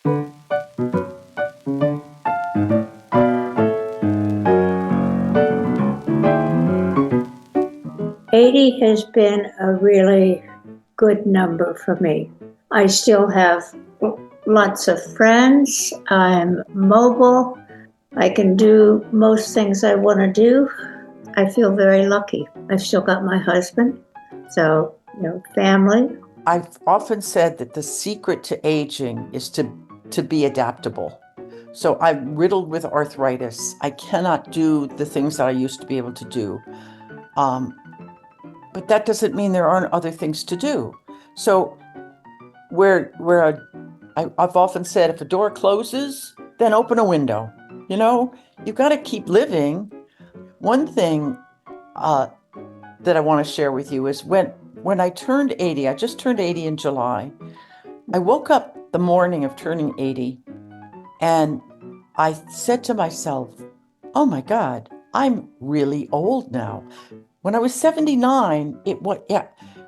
'80 has been a really good number for me. I still have lots of friends. I'm mobile. I can do most things I want to do. I feel very lucky. I've still got my husband, so, family. I've often said that the secret to aging is to be adaptable. So I'm riddled with arthritis. I cannot do the things that I used to be able to do. But that doesn't mean there aren't other things to do. So I've often said, if a door closes, then open a window. You've got to keep living. One thing that I want to share with you is when I turned 80, I just turned 80 in July. I woke up the morning of turning 80 and I said to myself, oh my God, I'm really old now. When I was 79,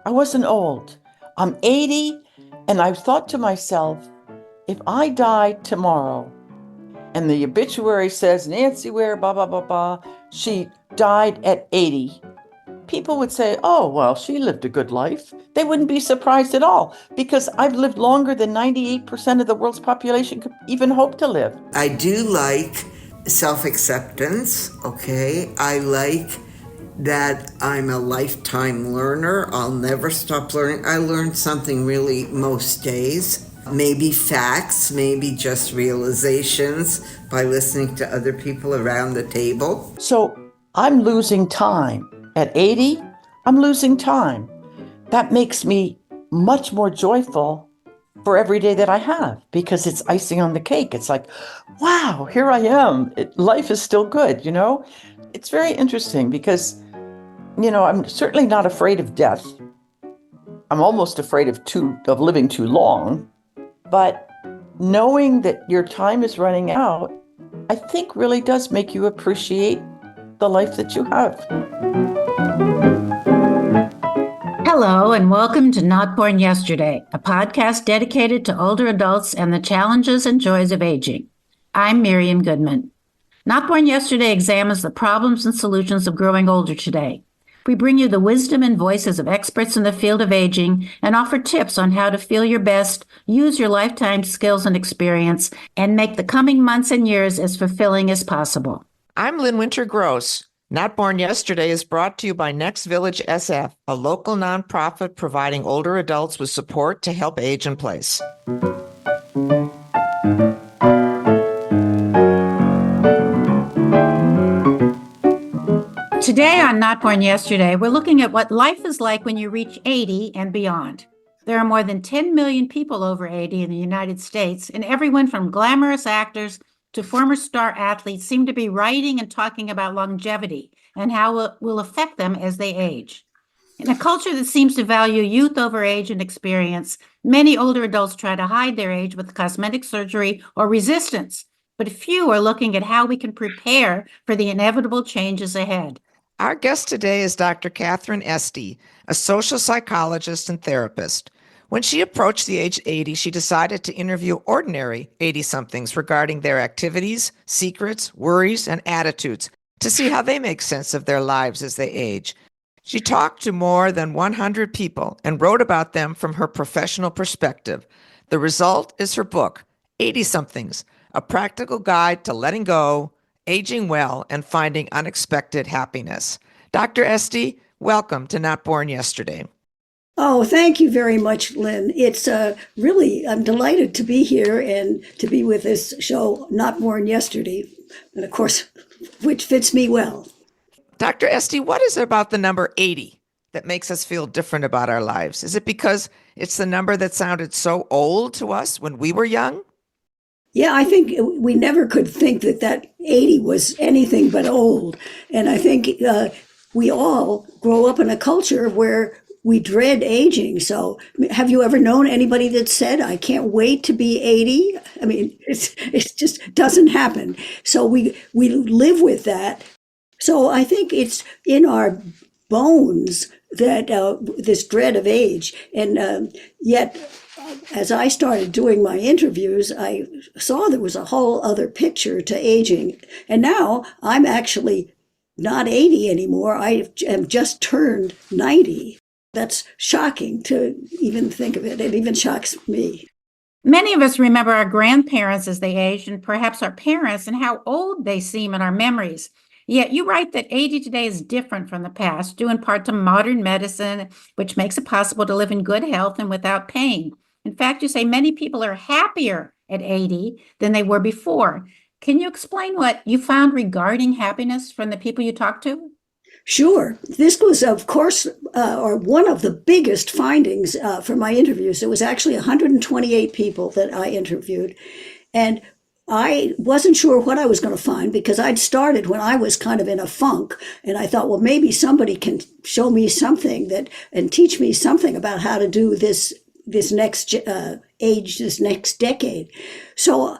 I wasn't old. I'm 80, and I thought to myself, if I die tomorrow, and the obituary says Nancy Ware, blah, blah, blah, blah, she died at 80, people would say, oh, well, she lived a good life. They wouldn't be surprised at all, because I've lived longer than 98% of the world's population could even hope to live. I do like self-acceptance, okay? I like that I'm a lifetime learner. I'll never stop learning. I learn something really most days. Maybe facts, maybe just realizations by listening to other people around the table. So I'm losing time. At 80, I'm losing time. That makes me much more joyful for every day that I have, because it's icing on the cake. It's like, wow, here I am. Life is still good, It's very interesting because, I'm certainly not afraid of death. I'm almost afraid of living too long. But knowing that your time is running out, I think really does make you appreciate the life that you have. Hello, and welcome to Not Born Yesterday, a podcast dedicated to older adults and the challenges and joys of aging. I'm Miriam Goodman. Not Born Yesterday examines the problems and solutions of growing older today. We bring you the wisdom and voices of experts in the field of aging and offer tips on how to feel your best, use your lifetime skills and experience, and make the coming months and years as fulfilling as possible. I'm Lynn Winter Gross. Not Born Yesterday is brought to you by Next Village SF, a local nonprofit providing older adults with support to help age in place. Today on Not Born Yesterday, we're looking at what life is like when you reach 80 and beyond. There are more than 10 million people over 80 in the United States, and everyone from glamorous actors to former star athletes seem to be writing and talking about longevity and how it will affect them as they age. In a culture that seems to value youth over age and experience, many older adults try to hide their age with cosmetic surgery or resistance, but few are looking at how we can prepare for the inevitable changes ahead. Our guest today is Dr. Katherine Esty, a social psychologist and therapist. When she approached the age 80, she decided to interview ordinary 80-somethings regarding their activities, secrets, worries, and attitudes to see how they make sense of their lives as they age. She talked to more than 100 people and wrote about them from her professional perspective. The result is her book, 80-somethings, a practical guide to letting go, aging well, and finding unexpected happiness. Dr. Esty, welcome to Not Born Yesterday. Oh, thank you very much, Lynn. It's I'm delighted to be here and to be with this show, Not Born Yesterday, and of course, which fits me well. Dr. Esty, what is it about the number 80 that makes us feel different about our lives? Is it because it's the number that sounded so old to us when we were young? Yeah, I think we never could think that 80 was anything but old. And I think we all grow up in a culture where we dread aging. So have you ever known anybody that said, I can't wait to be 80? I mean, it just doesn't happen. So we live with that. So I think it's in our bones that this dread of age. And yet as I started doing my interviews, I saw there was a whole other picture to aging. And now I'm actually not 80 anymore. I am just turned 90. That's shocking to even think of it. It even shocks me. Many of us remember our grandparents as they aged, and perhaps our parents, and how old they seem in our memories. Yet you write that 80 today is different from the past, due in part to modern medicine, which makes it possible to live in good health and without pain. In fact, you say many people are happier at 80 than they were before. Can you explain what you found regarding happiness from the people you talked to? Sure. This was, of course, or one of the biggest findings from my interviews. It was actually 128 people that I interviewed. And I wasn't sure what I was going to find because I'd started when I was kind of in a funk. And I thought, well, maybe somebody can show me something that and teach me something about how to do this next age, this next decade. So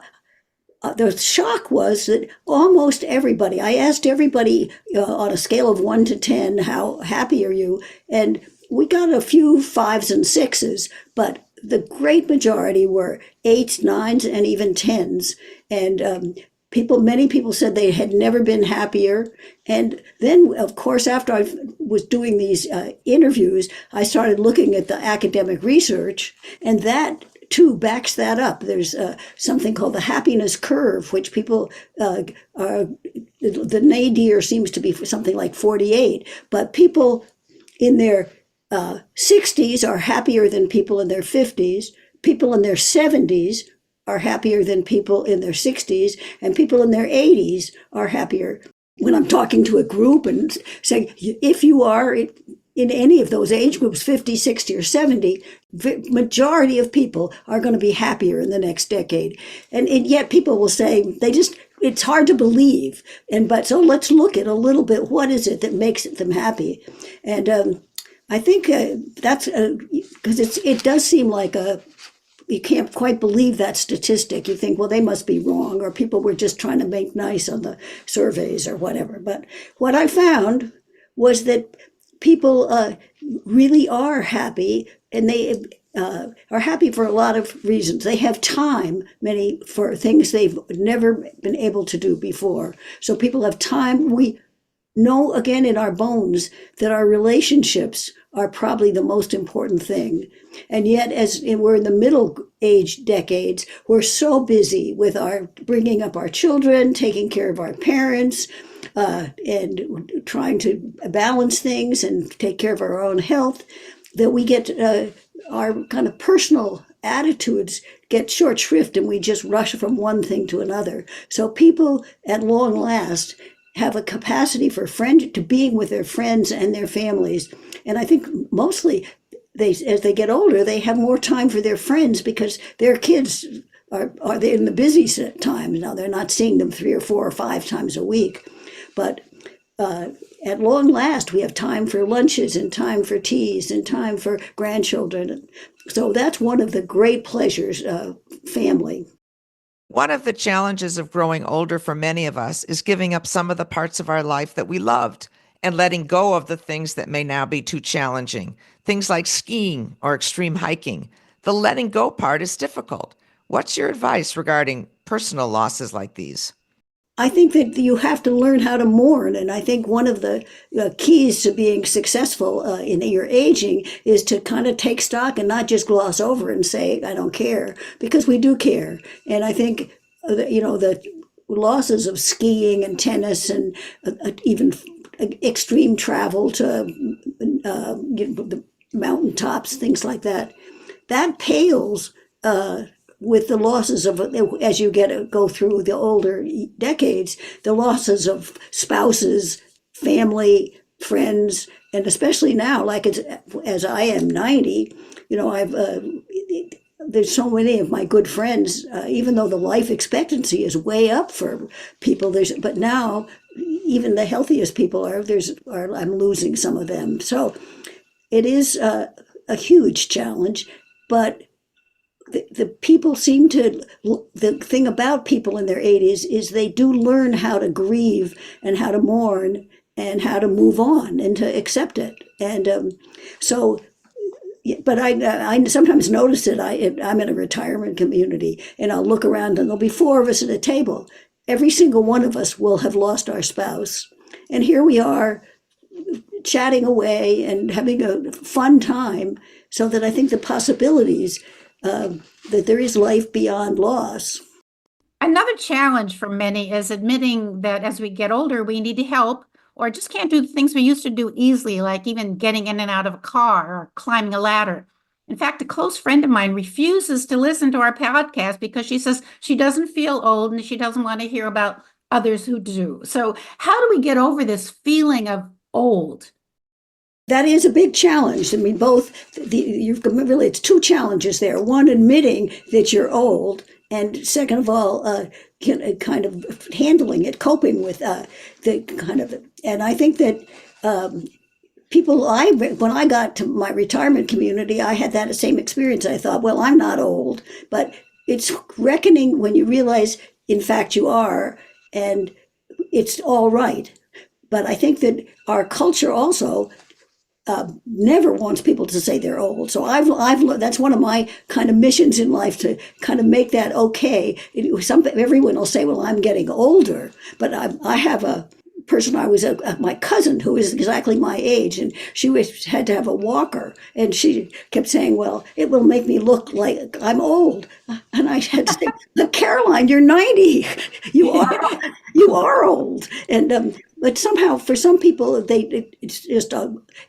the shock was that almost everybody, I asked everybody on a scale of 1 to 10, how happy are you? And we got a few 5s and 6s, but the great majority were 8s, 9s, and even 10s. And many people said they had never been happier. And then, of course, after I was doing these interviews, I started looking at the academic research, and that too backs that up. There's something called the happiness curve, which people the nadir seems to be for something like 48, but people in their 60s are happier than people in their 50s. People in their 70s are happier than people in their 60s, and people in their 80s are happier. When I'm talking to a group and saying, if you are in any of those age groups, 50, 60, or 70, majority of people are going to be happier in the next decade. And yet people will say, it's hard to believe. So let's look at a little bit, what is it that makes them happy? And I think that's because it does seem like you can't quite believe that statistic. You think, well, they must be wrong, or people were just trying to make nice on the surveys or whatever. But what I found was that people really are happy, and they are happy for a lot of reasons. They have time, many, for things they've never been able to do before. So people have time. We know again in our bones that our relationships are probably the most important thing. And yet, as we're in the middle age decades, we're so busy with our bringing up our children, taking care of our parents, and trying to balance things and take care of our own health, that we get our kind of personal attitudes get short shrift, and we just rush from one thing to another. So people at long last have a capacity for to being with their friends and their families. And I think mostly as they get older, they have more time for their friends because their kids are they in the busy times now. They're not seeing them 3 or 4 or 5 times a week. But at long last, we have time for lunches and time for teas and time for grandchildren. So that's one of the great pleasures of family. One of the challenges of growing older for many of us is giving up some of the parts of our life that we loved and letting go of the things that may now be too challenging. Things like skiing or extreme hiking. The letting go part is difficult. What's your advice regarding personal losses like these? I think that you have to learn how to mourn. And I think one of the keys to being successful in your aging is to kind of take stock and not just gloss over and say, I don't care, because we do care. And I think, the losses of skiing and tennis and even extreme travel to the mountaintops, things like that, that pales with the losses of, as you go through the older decades, the losses of spouses, family, friends, and especially now, like as I am 90, there's so many of my good friends, even though the life expectancy is way up for people, but now even the healthiest people I'm losing some of them. So it is a huge challenge, but the people seem to, the thing about people in their 80s is they do learn how to grieve and how to mourn and how to move on and to accept it. And so but I sometimes notice it. I'm in a retirement community, and I'll look around, and there'll be four of us at a table. Every single one of us will have lost our spouse, and here we are chatting away and having a fun time. So that I think the possibilities that there is life beyond loss. Another challenge for many is admitting that as we get older, we need help or just can't do the things we used to do easily, like even getting in and out of a car or climbing a ladder. In fact, a close friend of mine refuses to listen to our podcast because she says she doesn't feel old and she doesn't want to hear about others who do. So, how do we get over this feeling of old? That is a big challenge. I mean, it's two challenges there. One, admitting that you're old, and second of all, kind of handling it, coping with the kind of. And I think that when I got to my retirement community, I had that same experience. I thought, well, I'm not old, but it's reckoning when you realize, in fact, you are, and it's all right. But I think that our culture also never wants people to say they're old. So that's one of my kind of missions in life, to kind of make that okay. Everyone will say, well, I'm getting older, but I have a person, my cousin, who is exactly my age, and she had to have a walker, and she kept saying, well, it will make me look like I'm old. And I had to say, but Caroline, you're 90. You are old. And but somehow, for some people, it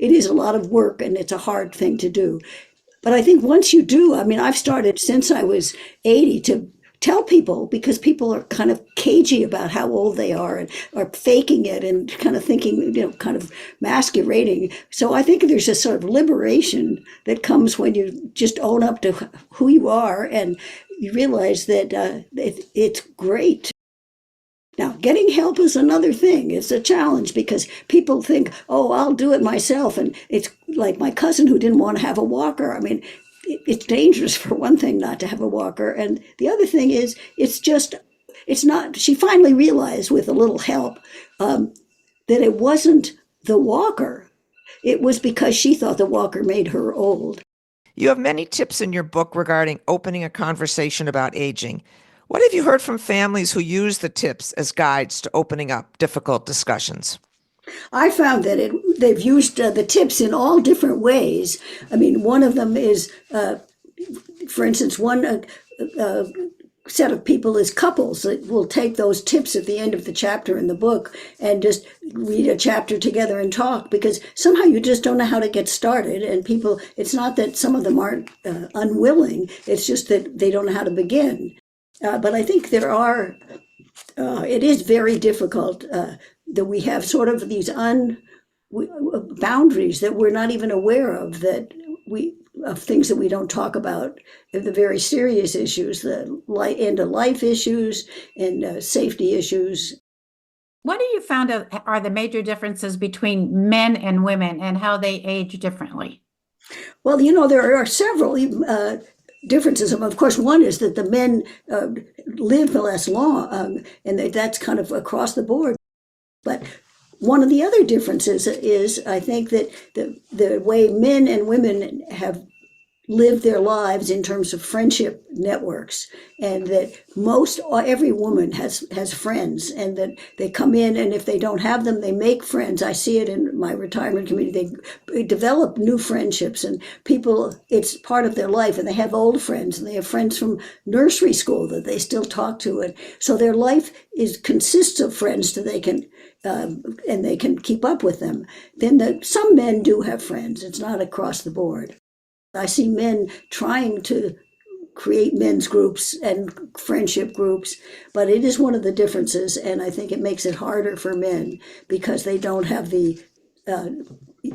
is a lot of work, and it's a hard thing to do. But I think once you do, I mean, I've started since I was 80 to tell people, because people are kind of cagey about how old they are and are faking it and kind of thinking, kind of masquerading. So I think there's a sort of liberation that comes when you just own up to who you are, and you realize that it's great. Now, getting help is another thing. It's a challenge because people think, oh, I'll do it myself. And it's like my cousin who didn't want to have a walker. I mean, it's dangerous, for one thing, not to have a walker. And the other thing is, it's not, she finally realized with a little help that it wasn't the walker. It was because she thought the walker made her old. You have many tips in your book regarding opening a conversation about aging. What have you heard from families who use the tips as guides to opening up difficult discussions? I found that they've used the tips in all different ways. I mean, one of them is, for instance, one set of people is couples that will take those tips at the end of the chapter in the book and just read a chapter together and talk, because somehow you just don't know how to get started. And people, it's not that some of them aren't unwilling, it's just that they don't know how to begin. But I think it is very difficult that we have sort of these boundaries that we're not even aware of, of things that we don't talk about, the very serious issues, the end of life issues and safety issues. What do you found are the major differences between men and women and how they age differently? Well, there are several differences. Of course, one is that the men live less long, and that's kind of across the board. But one of the other differences is, I think, that the way men and women have lived their lives in terms of friendship networks, and that every woman has friends, and that they come in, and if they don't have them, they make friends. I see it in my retirement community. They develop new friendships, and people, it's part of their life, and they have old friends, and they have friends from nursery school that they still talk to. And so their life consists of friends that they can and they can keep up with them. Then some men do have friends. It's not across the board. I see men trying to create men's groups and friendship groups, but it is one of the differences, and I think it makes it harder for men because they don't have the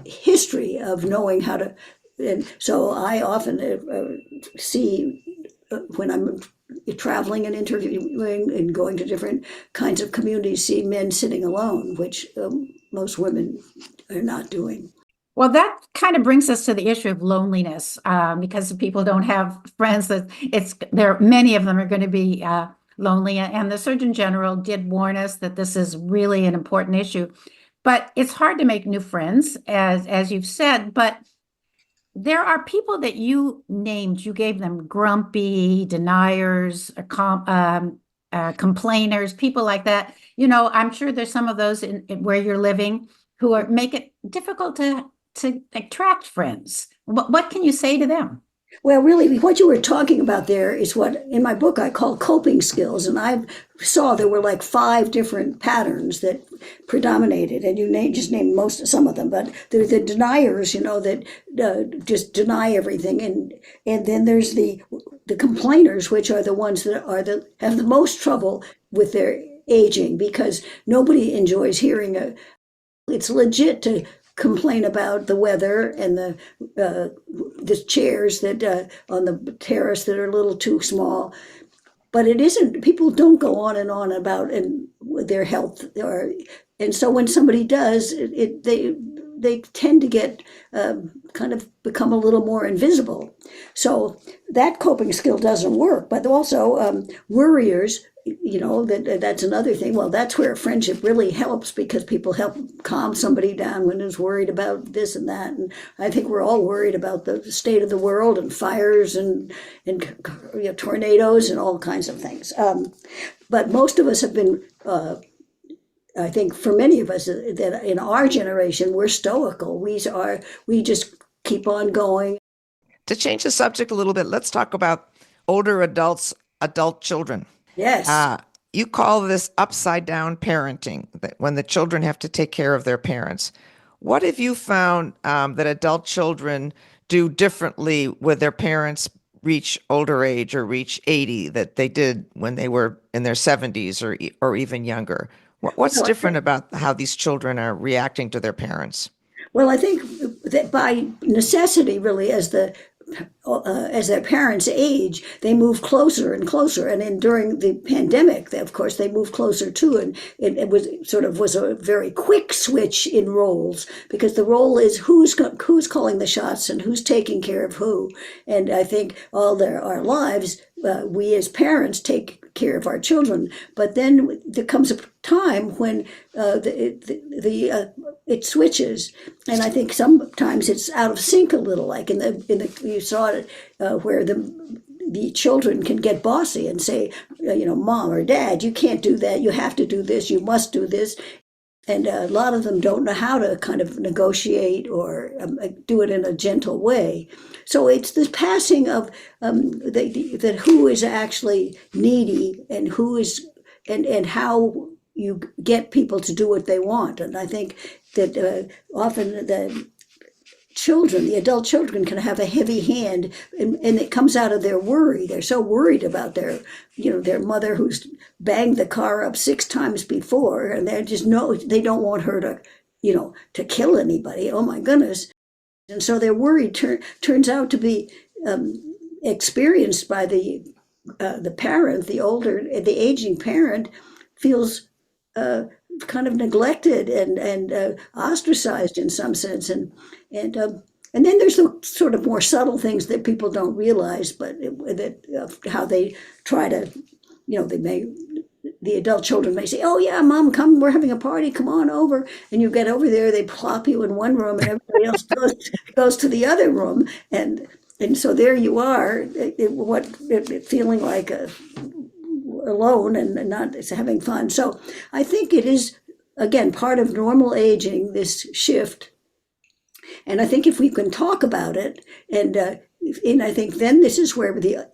history of knowing how to. And so I often see when I'm traveling and interviewing and going to different kinds of communities, see men sitting alone, which most women are not doing. Well, that kind of brings us to the issue of loneliness, because people don't have friends. Many of them are going to be lonely, and the Surgeon General did warn us that this is really an important issue. But it's hard to make new friends, as you've said. But there are people that you named, you gave them grumpy, deniers, complainers, people like that. I'm sure there's some of those in where you're living who make it difficult to attract friends. What can you say to them? Well, really, what you were talking about there is what in my book I call coping skills. And I saw there were like 5 different patterns that predominated. And you just named some of them, but there's the deniers, that just deny everything. And then there's the complainers, which are the ones that have the most trouble with their aging, because nobody enjoys hearing it's legit to complain about the weather and the chairs that on the terrace that are a little too small, but it isn't. People don't go on and on about their health, and so when somebody does, they tend to get kind of become a little more invisible. So that coping skill doesn't work. But also worriers, that's another thing. Well, that's where friendship really helps, because people help calm somebody down when is worried about this and that. And I think we're all worried about the state of the world and fires and tornadoes and all kinds of things. But most of us have been, I think for many of us that in our generation, we're stoical. We just keep on going. To change the subject a little bit, let's talk about older adult children. Yes. You call this upside down parenting, that when the children have to take care of their parents. What have you found that adult children do differently when their parents reach older age or reach 80 that they did when they were in their 70s or even younger? What's different about how these children are reacting to their parents? Well, I think that by necessity, really, as their parents age, they move closer and closer. And then during the pandemic, of course, they moved closer too. And it was a very quick switch in roles, because the role is who's calling the shots and who's taking care of who. And I think all our lives, we as parents take care of our children, but then there comes a time when it switches, and I think sometimes it's out of sync a little. Like you saw it where the children can get bossy and say, Mom or Dad, you can't do that. You have to do this. You must do this. And a lot of them don't know how to kind of negotiate or do it in a gentle way. So it's this passing of that who is actually needy and who is and how you get people to do what they want. And I think that often the adult children can have a heavy hand, and it comes out of their worry. They're so worried about their mother who's banged the car up 6 times before, and they don't want her to kill anybody. Oh my goodness. And so their worry turns out to be experienced by the parent. The aging parent feels kind of neglected and ostracized in some sense, and then there's the sort of more subtle things that people don't realize, but how they try to, the adult children may say, "Oh yeah, Mom, come, we're having a party, come on over," and you get over there, they plop you in one room, and everybody else goes to the other room, and so there you are, feeling like alone and not having fun. So I think it is, again, part of normal aging, this shift. And I think if we can talk about it, and I think then this is where the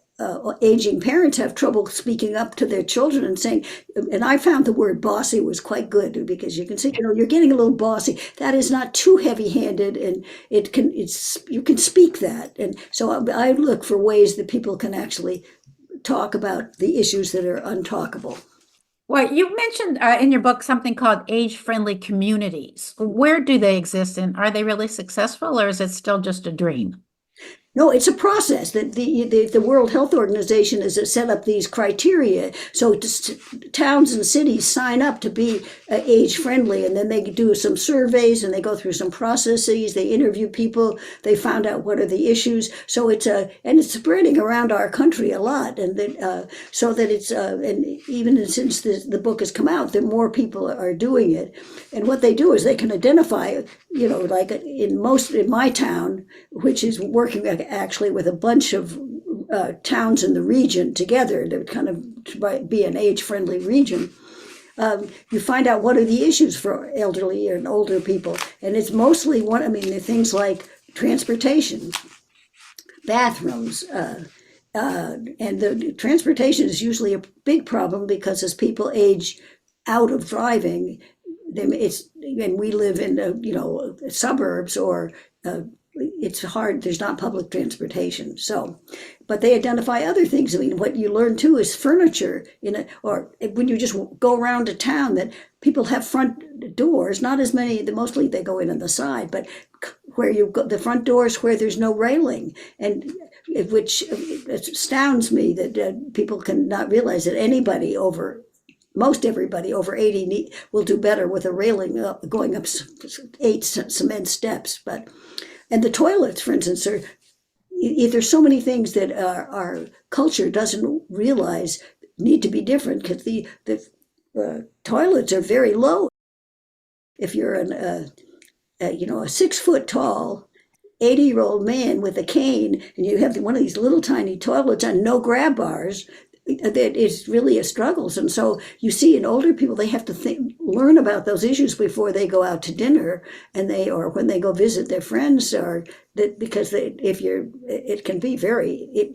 aging parents have trouble speaking up to their children and saying, and I found the word bossy was quite good, because you can say, you're getting a little bossy. That is not too heavy-handed, and you can speak that. And so I look for ways that people can actually talk about the issues that are untalkable. Well, you mentioned in your book something called age-friendly communities. Where do they exist, and are they really successful, or is it still just a dream? No, it's a process that the World Health Organization has set up these criteria. So towns and cities sign up to be age friendly, and then they do some surveys and they go through some processes. They interview people. They found out what are the issues. So it's spreading around our country a lot, and then so that it's and even since the book has come out, that more people are doing it. And what they do is they can identify, like in my town, which is working actually with a bunch of towns in the region together to kind of be an age-friendly region. You find out what are the issues for elderly and older people, and it's mostly the things like transportation, bathrooms, and the transportation is usually a big problem because as people age out of driving, and we live in suburbs or it's hard. There's not public transportation. So, but they identify other things. I mean, what you learn too is furniture or when you just go around a town that people have front doors, not as many, mostly they go in on the side, but where you go, the front doors where there's no railing, and which astounds me that people can not realize that most everybody over 80 will do better with a railing going up 8 cement steps. And the toilets, for instance, there's so many things that our culture doesn't realize need to be different because the toilets are very low. If you're a 6-foot tall 80-year-old man with a cane and you have one of these little tiny toilets and no grab bars, that is really a struggle. And so you see in older people, they have to learn about those issues before they go out to dinner or when they go visit their friends, or that because it can be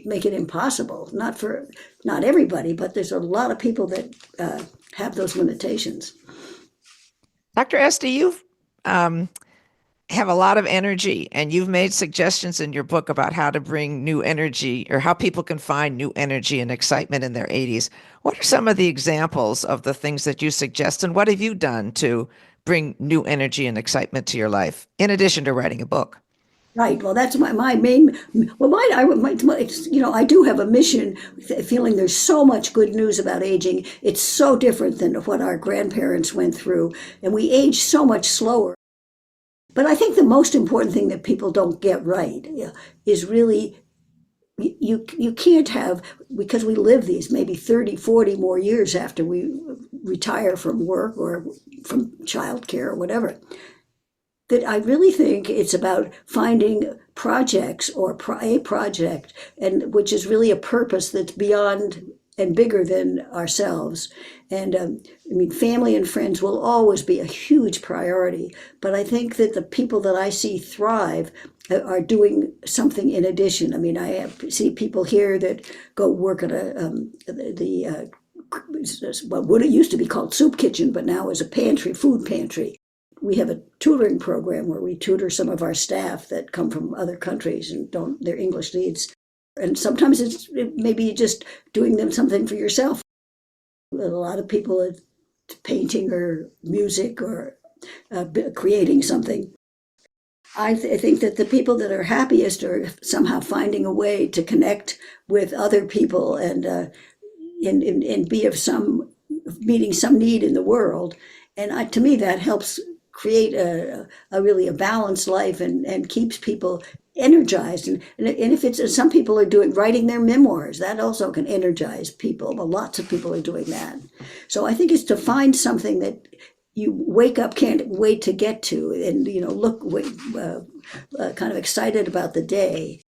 make it impossible, not everybody, but there's a lot of people that have those limitations. Dr. Esty, you've have a lot of energy, and you've made suggestions in your book about how to bring new energy, or how people can find new energy and excitement in their 80s. What are some of the examples of the things that you suggest, and what have you done to bring new energy and excitement to your life, in addition to writing a book? Right. Well, that's my main. Well, I do have a mission, feeling there's so much good news about aging. It's so different than what our grandparents went through, and we age so much slower. But I think the most important thing that people don't get right is really, you can't have, because we live these maybe 30, 40 more years after we retire from work or from childcare or whatever, that I really think it's about finding projects or a project, and which is really a purpose that's beyond and bigger than ourselves. And family and friends will always be a huge priority, but I think that the people that I see thrive are doing something in addition. I mean, see people here that go work at what it used to be called soup kitchen, but now is a food pantry. We have a tutoring program where we tutor some of our staff that come from other countries and their English needs. And sometimes it's maybe just doing them something for yourself. A lot of people are painting or music or creating something. I think that the people that are happiest are somehow finding a way to connect with other people and be of meeting some need in the world. And to me, that helps create a really balanced life and keeps people energized. And if it's, some people are writing their memoirs, that also can energize people. Well, lots of people are doing that. So I think it's to find something that you wake up, can't wait to get to, and look kind of excited about the day.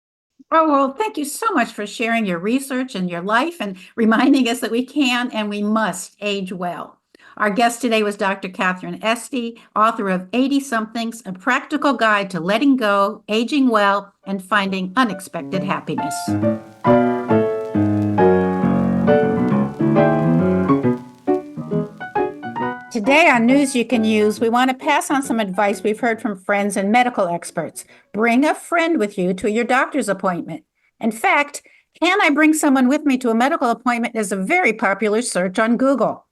Oh, well, thank you so much for sharing your research and your life and reminding us that we can and we must age well. Our guest today was Dr. Katherine Esty, author of 80-Somethings, A Practical Guide to Letting Go, Aging Well, and Finding Unexpected Happiness. Today on News You Can Use, we want to pass on some advice we've heard from friends and medical experts. Bring a friend with you to your doctor's appointment. In fact, can I bring someone with me to a medical appointment is a very popular search on Google.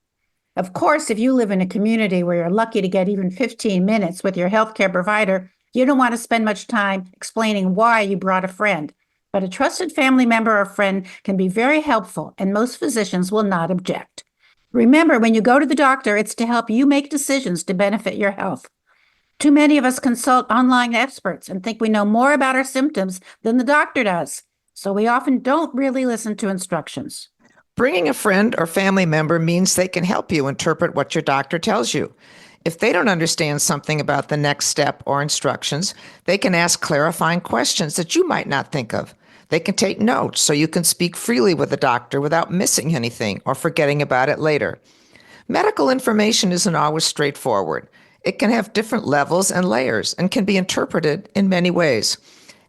Of course, if you live in a community where you're lucky to get even 15 minutes with your healthcare provider, you don't want to spend much time explaining why you brought a friend. But a trusted family member or friend can be very helpful, and most physicians will not object. Remember, when you go to the doctor, it's to help you make decisions to benefit your health. Too many of us consult online experts and think we know more about our symptoms than the doctor does, so we often don't really listen to instructions. Bringing a friend or family member means they can help you interpret what your doctor tells you. If they don't understand something about the next step or instructions, they can ask clarifying questions that you might not think of. They can take notes so you can speak freely with the doctor without missing anything or forgetting about it later. Medical information isn't always straightforward. It can have different levels and layers and can be interpreted in many ways.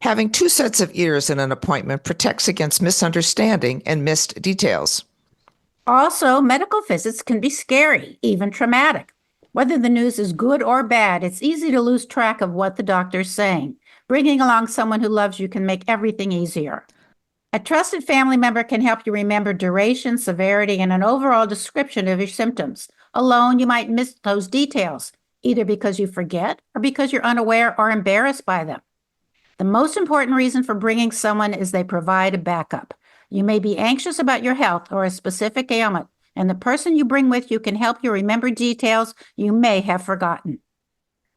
Having two sets of ears in an appointment protects against misunderstanding and missed details. Also, medical visits can be scary, even traumatic. Whether the news is good or bad, it's easy to lose track of what the doctor's saying. Bringing along someone who loves you can make everything easier. A trusted family member can help you remember duration, severity, and an overall description of your symptoms. Alone, you might miss those details, either because you forget or because you're unaware or embarrassed by them. The most important reason for bringing someone is they provide a backup. You may be anxious about your health or a specific ailment, and the person you bring with you can help you remember details you may have forgotten.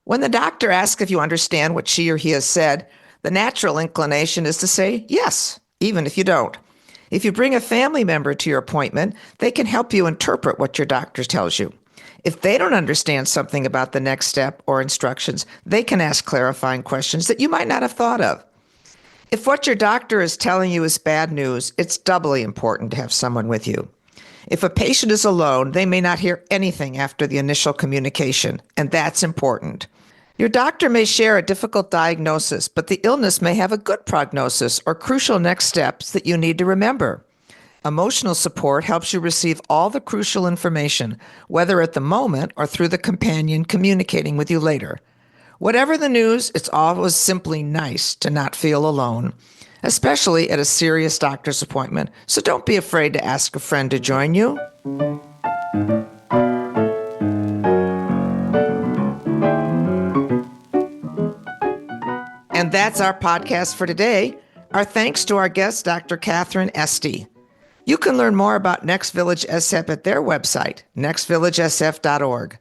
When the doctor asks if you understand what she or he has said, the natural inclination is to say yes, even if you don't. If you bring a family member to your appointment, they can help you interpret what your doctor tells you. If they don't understand something about the next step or instructions, they can ask clarifying questions that you might not have thought of. If what your doctor is telling you is bad news, it's doubly important to have someone with you. If a patient is alone, they may not hear anything after the initial communication, and that's important. Your doctor may share a difficult diagnosis, but the illness may have a good prognosis or crucial next steps that you need to remember. Emotional support helps you receive all the crucial information, whether at the moment or through the companion communicating with you later. Whatever the news, it's always simply nice to not feel alone, especially at a serious doctor's appointment. So don't be afraid to ask a friend to join you. And that's our podcast for today. Our thanks to our guest, Dr. Katherine Esty. You can learn more about Next Village SF at their website, nextvillagesf.org.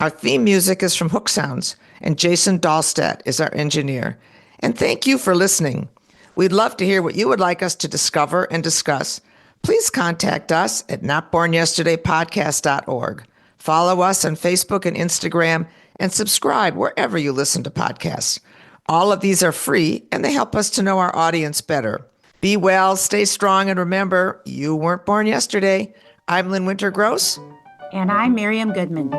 Our theme music is from Hook Sounds, and Jason Dahlstedt is our engineer. And thank you for listening. We'd love to hear what you would like us to discover and discuss. Please contact us at notbornyesterdaypodcast.org. Follow us on Facebook and Instagram, and subscribe wherever you listen to podcasts. All of these are free, and they help us to know our audience better. Be well, stay strong, and remember, you weren't born yesterday. I'm Lynn Winter-Gross. And I'm Miriam Goodman.